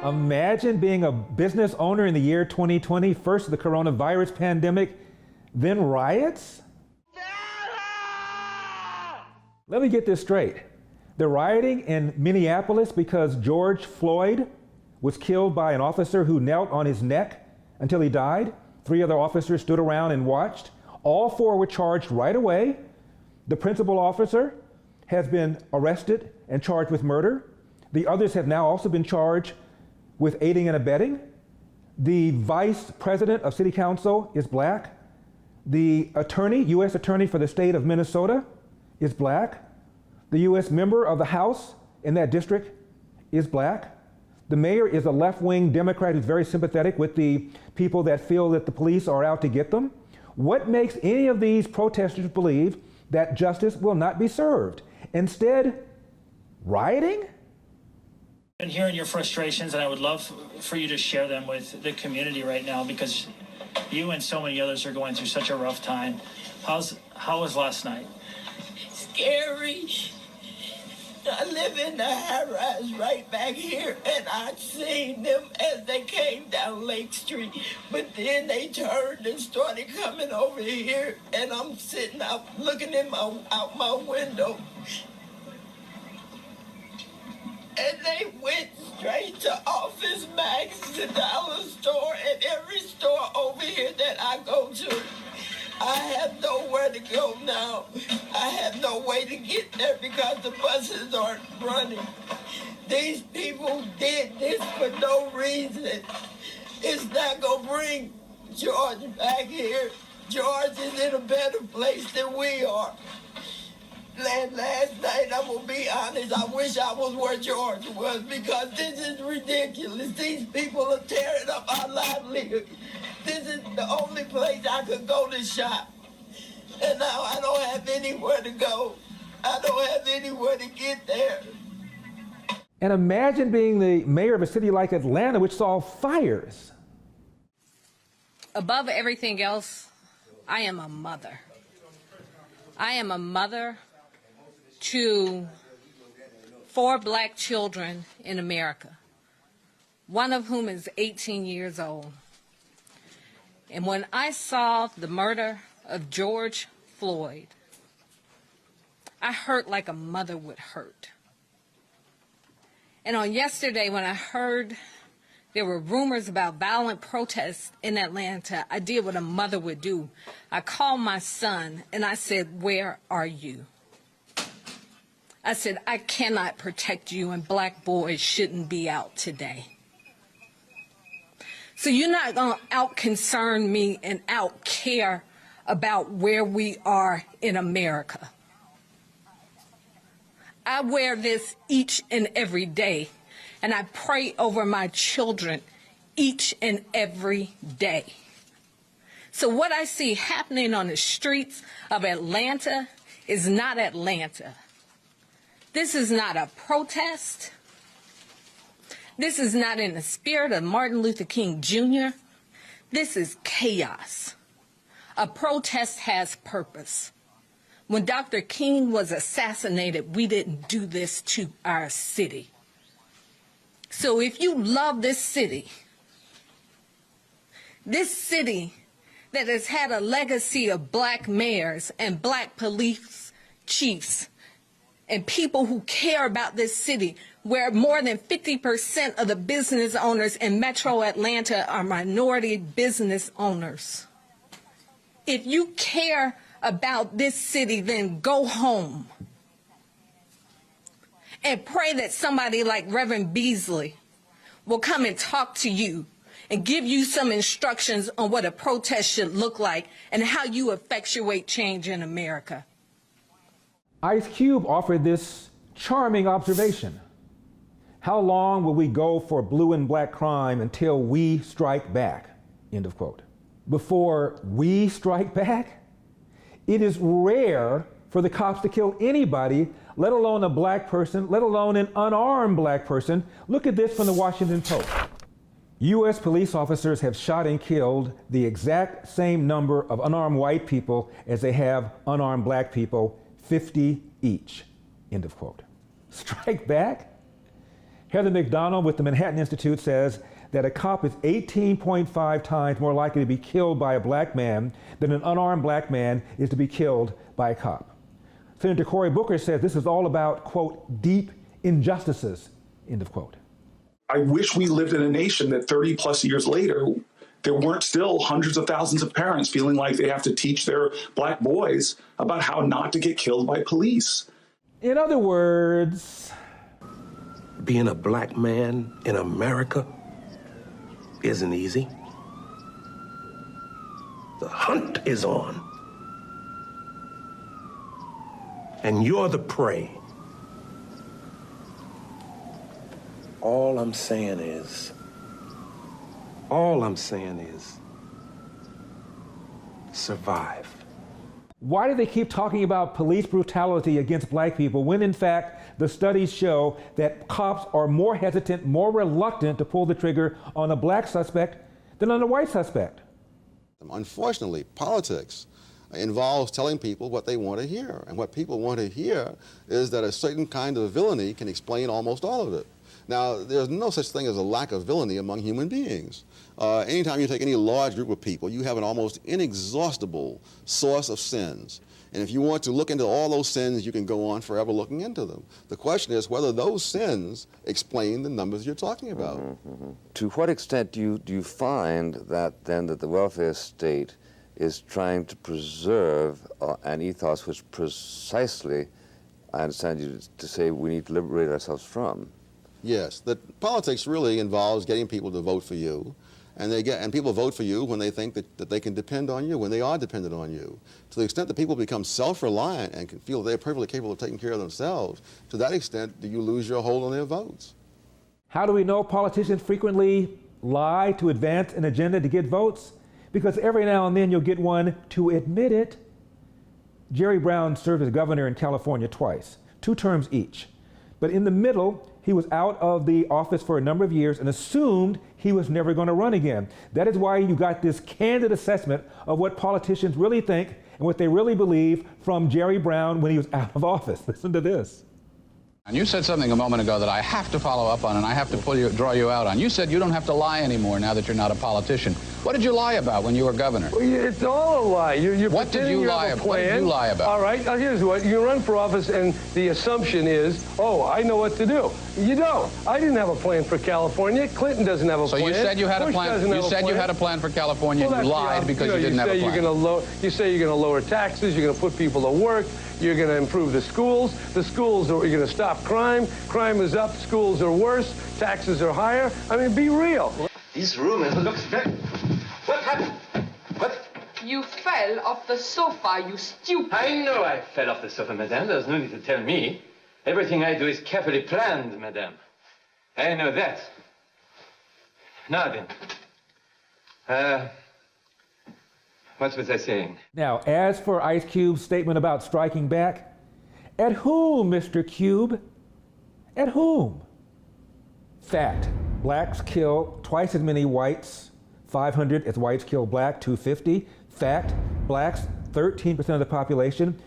Imagine being a business owner in the year 2020, first the coronavirus pandemic, then riots? Let me get this straight. They're rioting in Minneapolis because George Floyd was killed by an officer who knelt on his neck until he died. 3 other officers stood around and watched. All 4 were charged right away. The principal officer has been arrested and charged with murder. The others have now also been charged with aiding and abetting. The vice president of city council is black. The attorney, U.S. attorney for the state of Minnesota is black. The U.S. member of the House in that district is black. The mayor is a left-wing Democrat who's very sympathetic with the people that feel that the police are out to get them. What makes any of these protesters believe that justice will not be served? Instead, rioting? And hearing your frustrations, and I would love for you to share them with the community right now, because you and so many others are going through such a rough time. How was last night? Scary. I live in the high-rise right back here, and I seen them as they came down Lake Street. But then they turned and started coming over here, and I'm sitting out looking out my window. And they went straight to Office Max, the dollar store, and every store over here that I go to. I have nowhere to go now. I have no way to get there because the buses aren't running. These people did this for no reason. It's not going to bring George back here. George is in a better place than we are. Last night, I'm going to be honest, I wish I was where George was, because this is ridiculous. These people are tearing up our livelihood. This is the only place I could go to shop. And now I don't have anywhere to go. I don't have anywhere to get there. And imagine being the mayor of a city like Atlanta, which saw fires. Above everything else, I am a mother. I am a mother to 4 black children in America, one of whom is 18 years old. And when I saw the murder of George Floyd, I hurt like a mother would hurt. And on yesterday, when I heard there were rumors about violent protests in Atlanta, I did what a mother would do. I called my son and I said, "Where are you?" I said, "I cannot protect you, and black boys shouldn't be out today. So you're not going to out-concern me and out-care about where we are in America." I wear this each and every day, and I pray over my children each and every day. So what I see happening on the streets of Atlanta is not Atlanta. This is not a protest. This is not in the spirit of Martin Luther King Jr. This is chaos. A protest has purpose. When Dr. King was assassinated, we didn't do this to our city. So if you love this city that has had a legacy of black mayors and black police chiefs and people who care about this city, where more than 50% of the business owners in Metro Atlanta are minority business owners. If you care about this city, then go home and pray that somebody like Reverend Beasley will come and talk to you and give you some instructions on what a protest should look like and how you effectuate change in America. Ice Cube offered this charming observation. How long will we go for blue and black crime until we strike back? End of quote. Before we strike back? It is rare for the cops to kill anybody, let alone a black person, let alone an unarmed black person. Look at this from the Washington Post. U.S. police officers have shot and killed the exact same number of unarmed white people as they have unarmed black people, 50 each. End of quote. Strike back? Heather McDonald with the Manhattan Institute says that a cop is 18.5 times more likely to be killed by a black man than an unarmed black man is to be killed by a cop. Senator Cory Booker says this is all about, quote, deep injustices, end of quote. I wish we lived in a nation that 30 plus years later, there weren't still hundreds of thousands of parents feeling like they have to teach their black boys about how not to get killed by police. In other words, being a black man in America isn't easy. The hunt is on. And you're the prey. All I'm saying is, survive. why do they keep talking about police brutality against black people when in fact the studies show that cops are more hesitant, more reluctant to pull the trigger on a black suspect than on a white suspect? Unfortunately, politics involves telling people what they want to hear. And what people want to hear is that a certain kind of villainy can explain almost all of it. Now, there's no such thing as a lack of villainy among human beings. Anytime you take any large group of people, you have an almost inexhaustible source of sins. And if you want to look into all those sins, you can go on forever looking into them. The question is whether those sins explain the numbers you're talking about. Mm-hmm. To what extent do you find that then that the welfare state is trying to preserve an ethos which precisely, I understand you to say, we need to liberate ourselves from? Yes, that politics really involves getting people to vote for you. And people vote for you when they think that they can depend on you, when they are dependent on you. To the extent that people become self-reliant and can feel they're perfectly capable of taking care of themselves, to that extent do you lose your hold on their votes. How do we know politicians frequently lie to advance an agenda to get votes? Because every now and then you'll get one to admit it. Jerry Brown served as governor in California twice, 2 terms each. But in the middle, he was out of the office for a number of years and assumed he was never going to run again. That is why you got this candid assessment of what politicians really think and what they really believe from Jerry Brown when he was out of office. Listen to this. And you said something a moment ago that I have to follow up on and I have to draw you out on. You said you don't have to lie anymore now that you're not a politician. What did you lie about when you were governor? Well, it's all a lie. What did you lie about? What did you lie about? All right, here's what. You run for office and the assumption is, oh, I know what to do. You don't. I didn't have a plan for California. Clinton doesn't have a plan. So you said you had a plan. You said you had a plan for California. Well, you lied because you didn't have a plan. You say you're going to lower taxes. You're going to put people to work. You're going to improve the schools. You're going to stop crime. Crime is up. Schools are worse. Taxes are higher. I mean, be real. This room looks very... What happened? What? You fell off the sofa, you stupid. I know I fell off the sofa, madame. There's no need to tell me. Everything I do is carefully planned, madame. I know that. Now then. What was I saying? Now, as for Ice Cube's statement about striking back, at whom, Mr. Cube? At whom? Fact, blacks kill twice as many whites, 500 as whites kill black, 250. Fact, blacks, 13% of the population,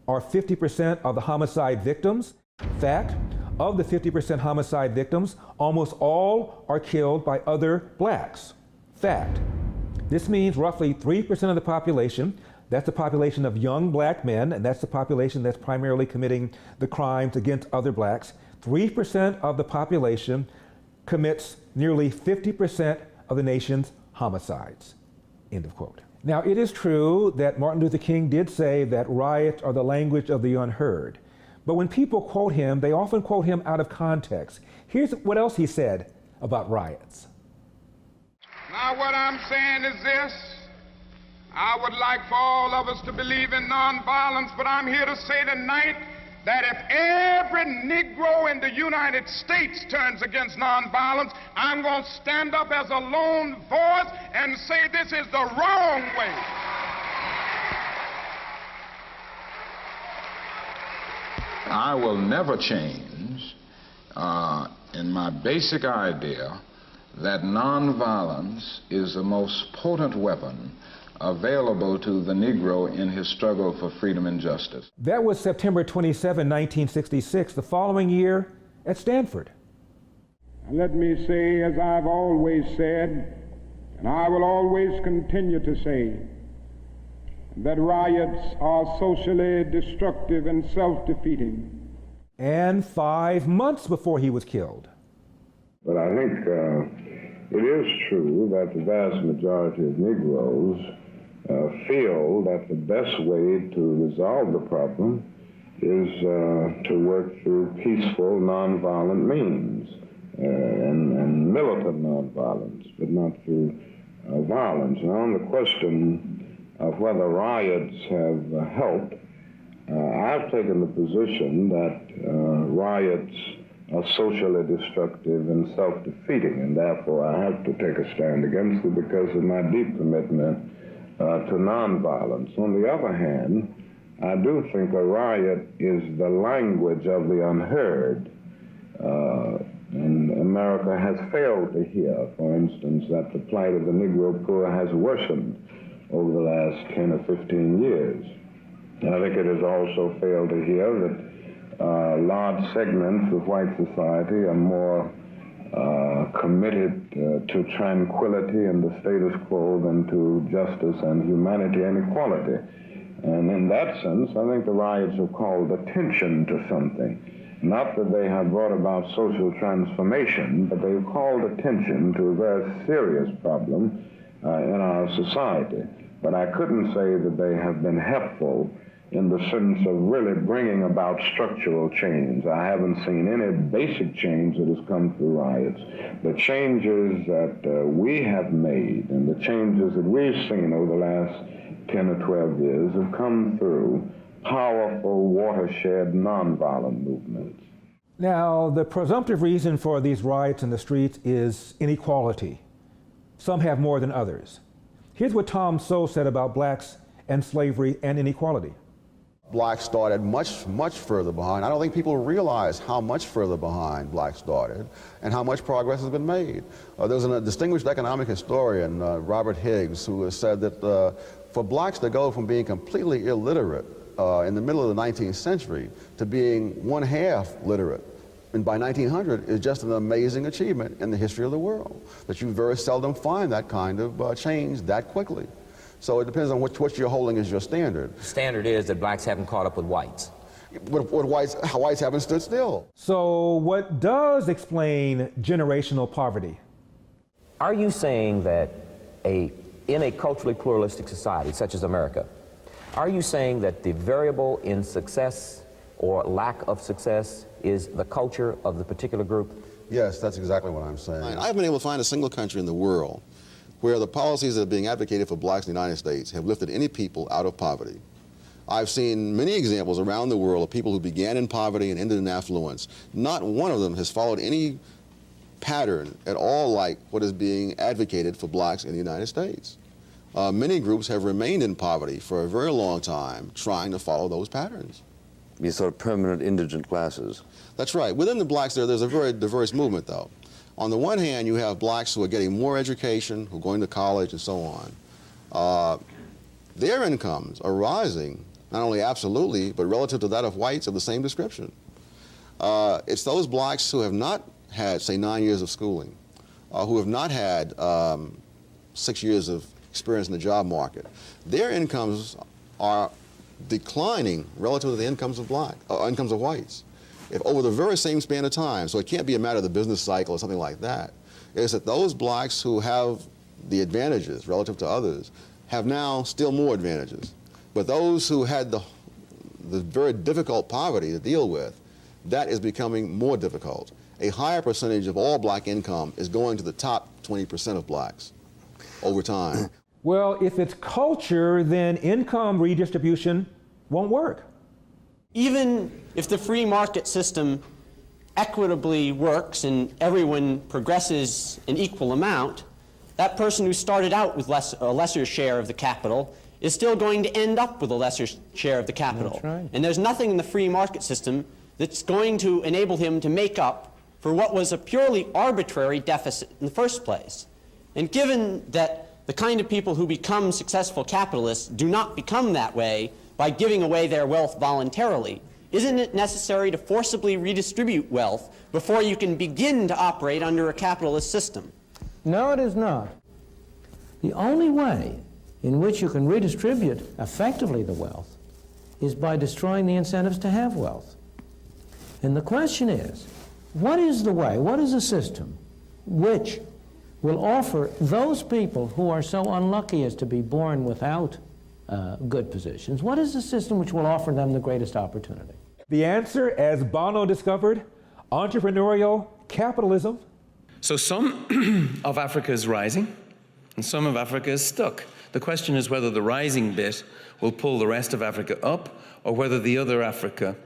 are 50% of the homicide victims. Fact, of the 50% homicide victims, almost all are killed by other blacks. Fact. This means roughly 3% of the population, that's the population of young black men, and that's the population that's primarily committing the crimes against other blacks. 3% of the population commits nearly 50% of the nation's homicides, end of quote. Now, it is true that Martin Luther King did say that riots are the language of the unheard. But when people quote him, they often quote him out of context. Here's what else he said about riots. Now, what I'm saying is this. I would like for all of us to believe in nonviolence, but I'm here to say tonight that if every Negro in the United States turns against nonviolence, I'm going to stand up as a lone voice and say this is the wrong way. I will never change in my basic idea that nonviolence is the most potent weapon available to the Negro in his struggle for freedom and justice. That was September 27, 1966, the following year at Stanford. And let me say, as I've always said, and I will always continue to say, that riots are socially destructive and self-defeating. And 5 months before he was killed. But I think it is true that the vast majority of Negroes feel that the best way to resolve the problem is to work through peaceful, nonviolent means and militant nonviolence, but not through violence. And on the question of whether riots have helped, I've taken the position that riots are socially destructive and self-defeating, and therefore I have to take a stand against it because of my deep commitment to nonviolence. On the other hand, I do think a riot is the language of the unheard, and America has failed to hear, for instance, that the plight of the Negro poor has worsened over the last 10 or 15 years. I think it has also failed to hear that large segments of white society are more committed to tranquility and the status quo than to justice and humanity and equality. And in that sense, I think the riots have called attention to something. Not that they have brought about social transformation, but they've called attention to a very serious problem in our society. But I couldn't say that they have been helpful in the sense of really bringing about structural change. I haven't seen any basic change that has come through riots. The changes that we have made and the changes that we've seen over the last 10 or 12 years have come through powerful, watershed, nonviolent movements. Now, the presumptive reason for these riots in the streets is inequality. Some have more than others. Here's what Tom Sowell said about blacks and slavery and inequality. Blacks started much, much further behind. I don't think people realize how much further behind blacks started and how much progress has been made. There's a distinguished economic historian, Robert Higgs, who has said that for blacks to go from being completely illiterate in the middle of the 19th century to being one-half literate and by 1900 is just an amazing achievement in the history of the world, that you very seldom find that kind of change that quickly. So it depends on what you're holding as your standard. The standard is that blacks haven't caught up with whites. Whites haven't stood still. So what does explain generational poverty? Are you saying that in a culturally pluralistic society such as America, are you saying that the variable in success or lack of success is the culture of the particular group? Yes, that's exactly what I'm saying. I haven't been able to find a single country in the world where the policies that are being advocated for blacks in the United States have lifted any people out of poverty. I've seen many examples around the world of people who began in poverty and ended in affluence. Not one of them has followed any pattern at all like what is being advocated for blacks in the United States. Many groups have remained in poverty for a very long time trying to follow those patterns. These sort of permanent indigent classes. That's right. Within the blacks there's a very diverse movement, though. On the one hand, you have blacks who are getting more education, who are going to college and so on. Their incomes are rising, not only absolutely, but relative to that of whites of the same description. It's those blacks who have not had, say, 9 years of schooling, who have not had 6 years of experience in the job market. Their incomes are declining relative to the incomes of incomes of whites. If over the very same span of time, so it can't be a matter of the business cycle or something like that, is that those blacks who have the advantages relative to others have now still more advantages. But those who had the very difficult poverty to deal with, that is becoming more difficult. A higher percentage of all black income is going to the top 20% of blacks over time. Well, if it's culture, then income redistribution won't work. Even if the free market system equitably works and everyone progresses an equal amount, that person who started out with a lesser share of the capital is still going to end up with a lesser share of the capital. That's right. And there's nothing in the free market system that's going to enable him to make up for what was a purely arbitrary deficit in the first place. And given that the kind of people who become successful capitalists do not become that way by giving away their wealth voluntarily, Isn't it necessary to forcibly redistribute wealth before you can begin to operate under a capitalist system? No, it is not. The only way in which you can redistribute effectively the wealth is by destroying the incentives to have wealth. And the question is, what is the way, what is a system which will offer those people who are so unlucky as to be born without good positions, what is the system which will offer them the greatest opportunity? The answer, as Bono discovered, entrepreneurial capitalism. So some of Africa is rising, and some of Africa is stuck. The question is whether the rising bit will pull the rest of Africa up, or whether the other Africa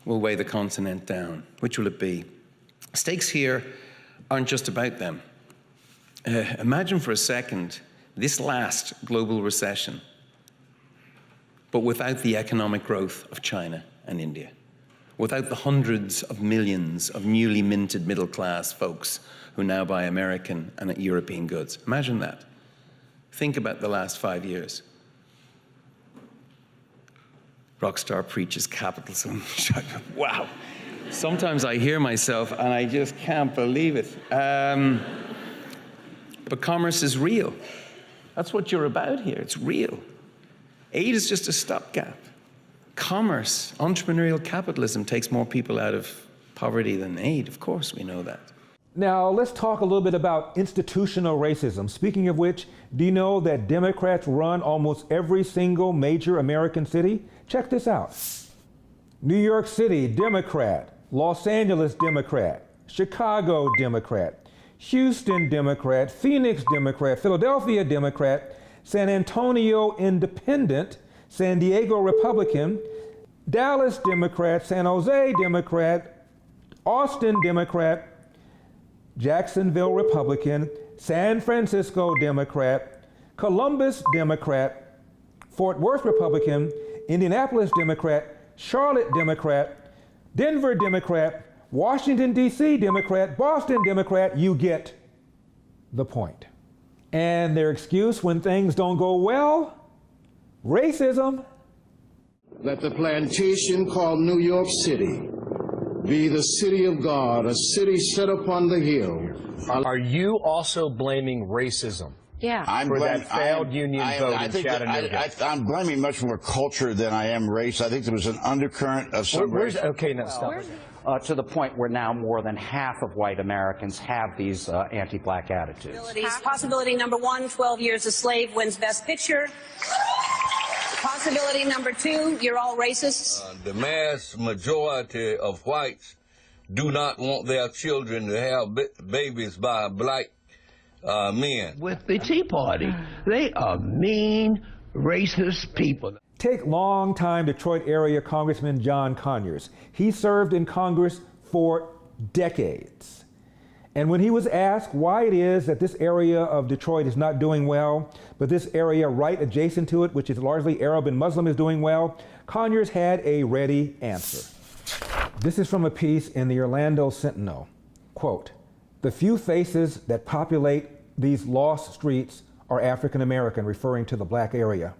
will weigh the continent down. Which will it be? Stakes here aren't just about them. Imagine for a second this last global recession, but without the economic growth of China and India, without the hundreds of millions of newly minted middle-class folks who now buy American and European goods. Imagine that. Think about the last 5 years. Rockstar preaches capitalism. Wow. Sometimes I hear myself and I just can't believe it. But commerce is real. That's what you're about here. It's real. Aid is just a stopgap. Commerce, entrepreneurial capitalism takes more people out of poverty than aid. Of course, we know that. Now, let's talk a little bit about institutional racism. Speaking of which, do you know that Democrats run almost every single major American city? Check this out. New York City, Democrat. Los Angeles, Democrat. Chicago, Democrat. Houston, Democrat. Phoenix, Democrat. Philadelphia, Democrat. San Antonio, Independent. San Diego, Republican. Dallas, Democrat. San Jose, Democrat. Austin, Democrat. Jacksonville, Republican. San Francisco, Democrat. Columbus, Democrat. Fort Worth, Republican. Indianapolis, Democrat. Charlotte, Democrat. Denver, Democrat. Washington, D.C., Democrat. Boston, Democrat. You get the point. And their excuse when things don't go well? Racism. That the plantation called New York City be the city of God, a city set upon the hill. Are you also blaming racism? Yeah. For that failed union vote in Chattanooga? I'm blaming much more culture than I am race. I think there was an undercurrent of some race. Okay, now stop. To the point where now more than half of white Americans have these anti-black attitudes. Possibility number one, 12 Years a Slave wins Best Picture. Possibility number two, you're all racists. The mass majority of whites do not want their children to have babies by black men. With the Tea Party, they are mean, racist people. Take longtime Detroit area Congressman John Conyers. He served in Congress for decades. And when he was asked why it is that this area of Detroit is not doing well, but this area right adjacent to it, which is largely Arab and Muslim, is doing well, Conyers had a ready answer. This is from a piece in the Orlando Sentinel. Quote, "The few faces that populate these lost streets are African American," referring to the black area.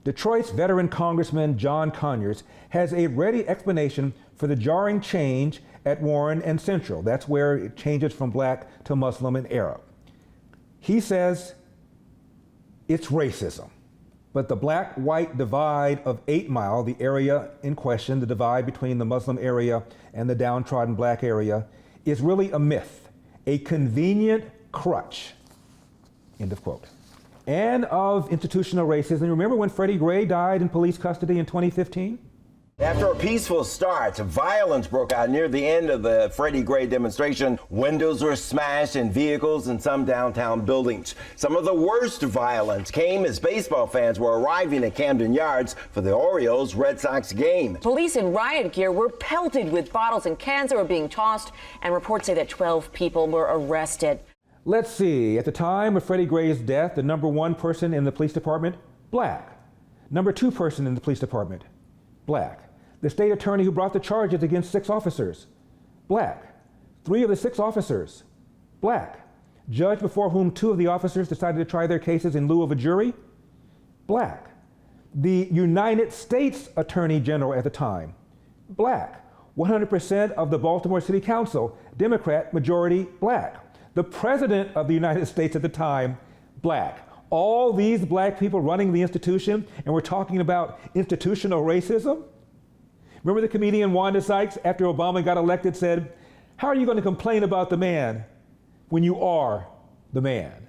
Detroit's veteran Congressman John Conyers has a ready explanation for the jarring change at Warren and Central. That's where it changes from black to Muslim and Arab. He says it's racism. But the black-white divide of 8 Mile, the area in question, the divide between the Muslim area and the downtrodden black area, is really a myth, a convenient crutch. End of quote. And of institutional racism. Remember when Freddie Gray died in police custody in 2015? After a peaceful start, violence broke out near the end of the Freddie Gray demonstration. Windows were smashed in vehicles in some downtown buildings. Some of the worst violence came as baseball fans were arriving at Camden Yards for the Orioles-Red Sox game. Police in riot gear were pelted with bottles and cans that were being tossed, and reports say that 12 people were arrested. Let's see, at the time of Freddie Gray's death, the number 1 person in the police department, black. Number 2 person in the police department, black. The state attorney who brought the charges against 6 officers, black. 3 of the 6 officers, black. Judge before whom 2 of the officers decided to try their cases in lieu of a jury, black. The United States Attorney General at the time, black. 100% of the Baltimore City Council, Democrat, majority black. The President of the United States at the time, black. All these black people running the institution, and we're talking about institutional racism? Remember the comedian Wanda Sykes, after Obama got elected, said, "How are you going to complain about the man when you are the man?"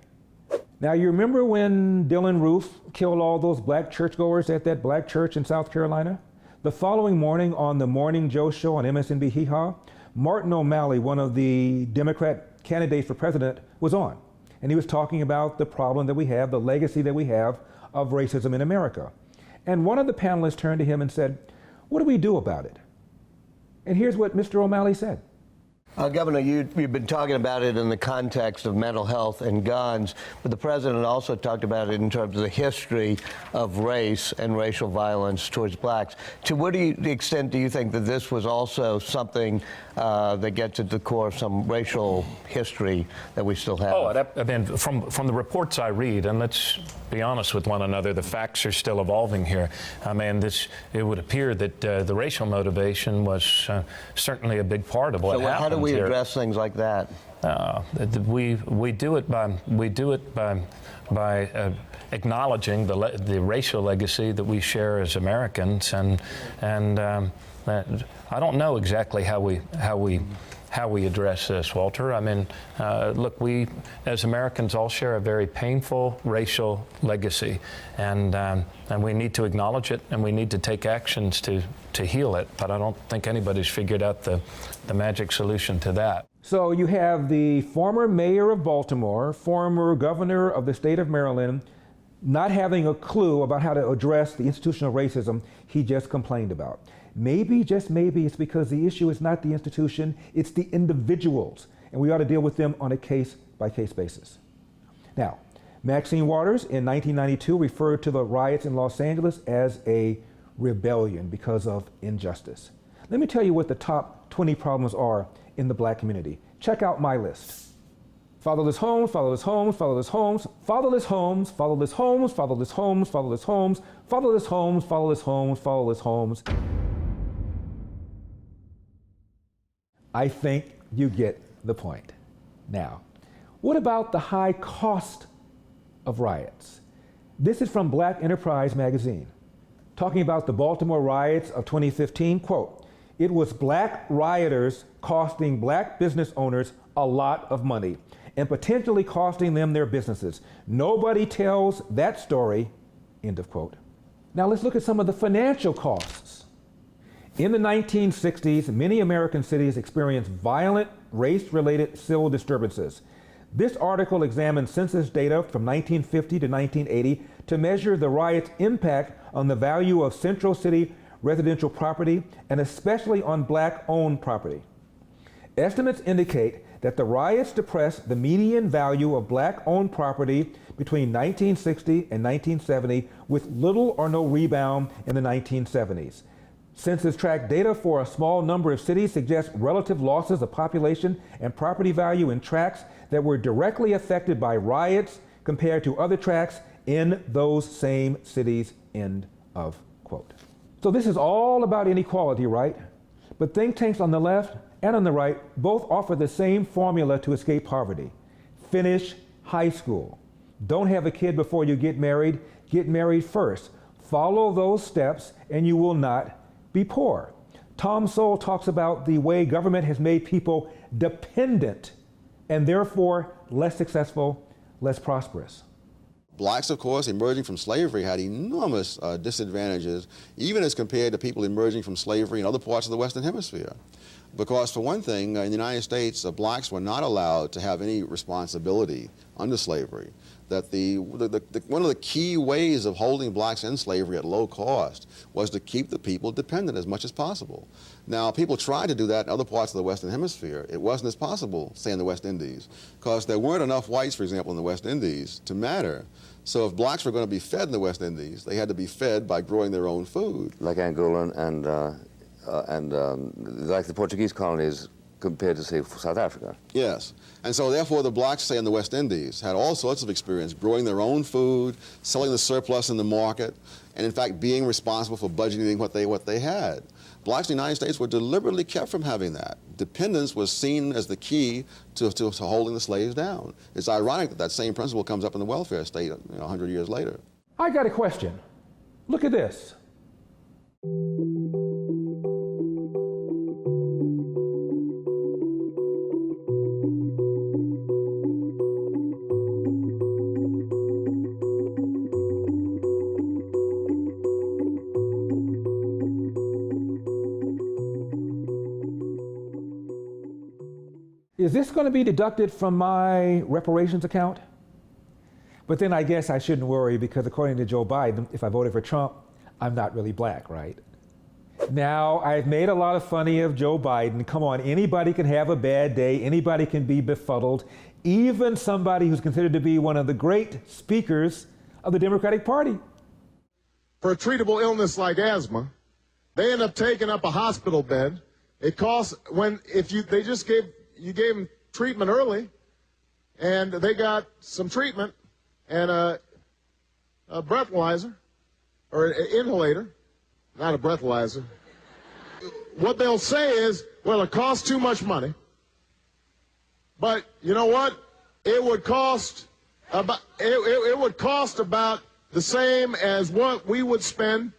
Now, you remember when Dylan Roof killed all those black churchgoers at that black church in South Carolina? The following morning on the Morning Joe show on MSNBC Hee Haw, Martin O'Malley, one of the Democrat candidates for president, was on. And he was talking about the problem that we have, the legacy that we have of racism in America. And one of the panelists turned to him and said, "What do we do about it?" And here's what Mr. O'Malley said. Governor, you've been talking about it in the context of mental health and guns, but the president also talked about it in terms of the history of race and racial violence towards blacks. To what extent do you think that this was also something that gets at the core of some racial history that we still have? Oh, I mean, from the reports I read, and let's be honest with one another, the facts are still evolving here. I mean, it would appear that the racial motivation was certainly a big part of what happened. How do we address things like that? We do it by acknowledging the racial legacy that we share as Americans, and I don't know exactly how we address this, Walter. I mean, look, we as Americans all share a very painful racial legacy, and we need to acknowledge it, and we need to take actions to heal it. But I don't think anybody's figured out the magic solution to that. So you have the former mayor of Baltimore, former governor of the state of Maryland, not having a clue about how to address the institutional racism he just complained about. Maybe, just maybe, it's because the issue is not the institution, it's the individuals, and we ought to deal with them on a case-by-case basis. Now, Maxine Waters in 1992 referred to the riots in Los Angeles as a rebellion because of injustice. Let me tell you what the top 20 problems are in the black community. Check out my list. Fatherless homes, fatherless homes, fatherless homes, fatherless homes, fatherless homes, fatherless homes, fatherless homes, fatherless homes, fatherless homes, fatherless homes. I think you get the point. Now, what about the high cost of riots? This is from Black Enterprise magazine, talking about the Baltimore riots of 2015, quote, "It was black rioters costing black business owners a lot of money and potentially costing them their businesses. Nobody tells that story," end of quote. Now let's look at some of the financial costs. In the 1960s, many American cities experienced violent race-related civil disturbances. This article examines census data from 1950 to 1980 to measure the riot's impact on the value of central city residential property, and especially on black-owned property. Estimates indicate that the riots depressed the median value of black-owned property between 1960 and 1970, with little or no rebound in the 1970s. Census tract data for a small number of cities suggests relative losses of population and property value in tracts that were directly affected by riots compared to other tracts in those same cities, end of quote. So this is all about inequality, right? But think tanks on the left and on the right both offer the same formula to escape poverty. Finish high school. Don't have a kid before you get married first. Follow those steps and you will not be poor. Tom Sowell talks about the way government has made people dependent and therefore less successful, less prosperous. Blacks, of course, emerging from slavery had enormous disadvantages, even as compared to people emerging from slavery in other parts of the Western Hemisphere. Because, for one thing, in the United States, blacks were not allowed to have any responsibility under slavery. That one of the key ways of holding blacks in slavery at low cost was to keep the people dependent as much as possible. Now, people tried to do that in other parts of the Western Hemisphere. It wasn't as possible, say, in the West Indies, because there weren't enough whites, for example, in the West Indies to matter. So if blacks were going to be fed in the West Indies, they had to be fed by growing their own food. Like Angola and like the Portuguese colonies compared to, say, South Africa. Yes. And so therefore the blacks, say, in the West Indies had all sorts of experience growing their own food, selling the surplus in the market, and in fact being responsible for budgeting what they had. Blacks in the United States were deliberately kept from having that. Dependence was seen as the key to holding the slaves down. It's ironic that that same principle comes up in the welfare state 100 years later. I got a question. Look at this. Is this going to be deducted from my reparations account? But then I guess I shouldn't worry because according to Joe Biden, if I voted for Trump, I'm not really black, right? Now, I've made a lot of funny of Joe Biden. Come on, anybody can have a bad day. Anybody can be befuddled. Even somebody who's considered to be one of the great speakers of the Democratic Party. For a treatable illness like asthma, they end up taking up a hospital bed. It costs, you gave them treatment early, and they got some treatment and a breathalyzer, or an inhalator, not a breathalyzer. What they'll say is, well, it costs too much money, but you know what? It would cost about the same as what we would spend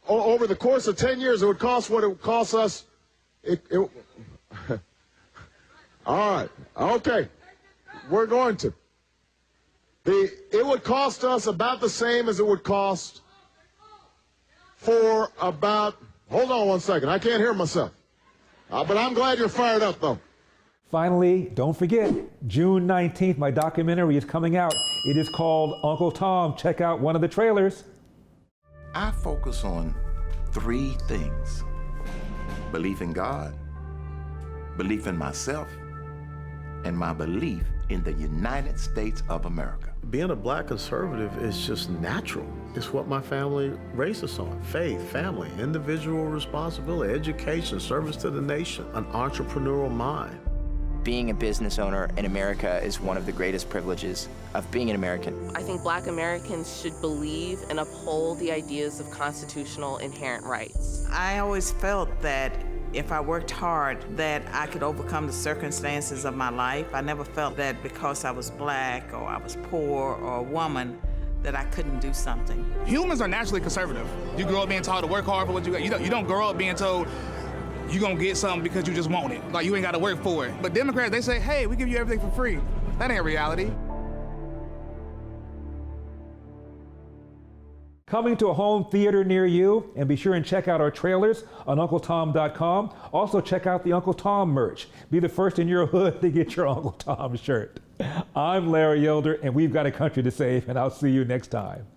over the course of 10 years. It would cost what it would cost us. All right, okay, we're going to. It would cost us about the same as it would cost for about, hold on one second, I can't hear myself. But I'm glad you're fired up, though. Finally, don't forget, June 19th, my documentary is coming out. It is called Uncle Tom. Check out one of the trailers. I focus on 3 things: belief in God, belief in myself, and my belief in the United States of America. Being a black conservative is just natural. It's what my family raised us on: faith, family, individual responsibility, education, service to the nation, an entrepreneurial mind. Being a business owner in America is one of the greatest privileges of being an American. I think black Americans should believe and uphold the ideas of constitutional inherent rights. I always felt that if I worked hard, that I could overcome the circumstances of my life. I never felt that because I was black or I was poor or a woman, that I couldn't do something. Humans are naturally conservative. You grow up being taught to work hard for what you got. You don't grow up being told you're gonna get something because you just want it. Like, you ain't gotta work for it. But Democrats, they say, hey, we give you everything for free. That ain't reality. Coming to a home theater near you, and be sure and check out our trailers on UncleTom.com. Also check out the Uncle Tom merch. Be the first in your hood to get your Uncle Tom shirt. I'm Larry Elder, and we've got a country to save, and I'll see you next time.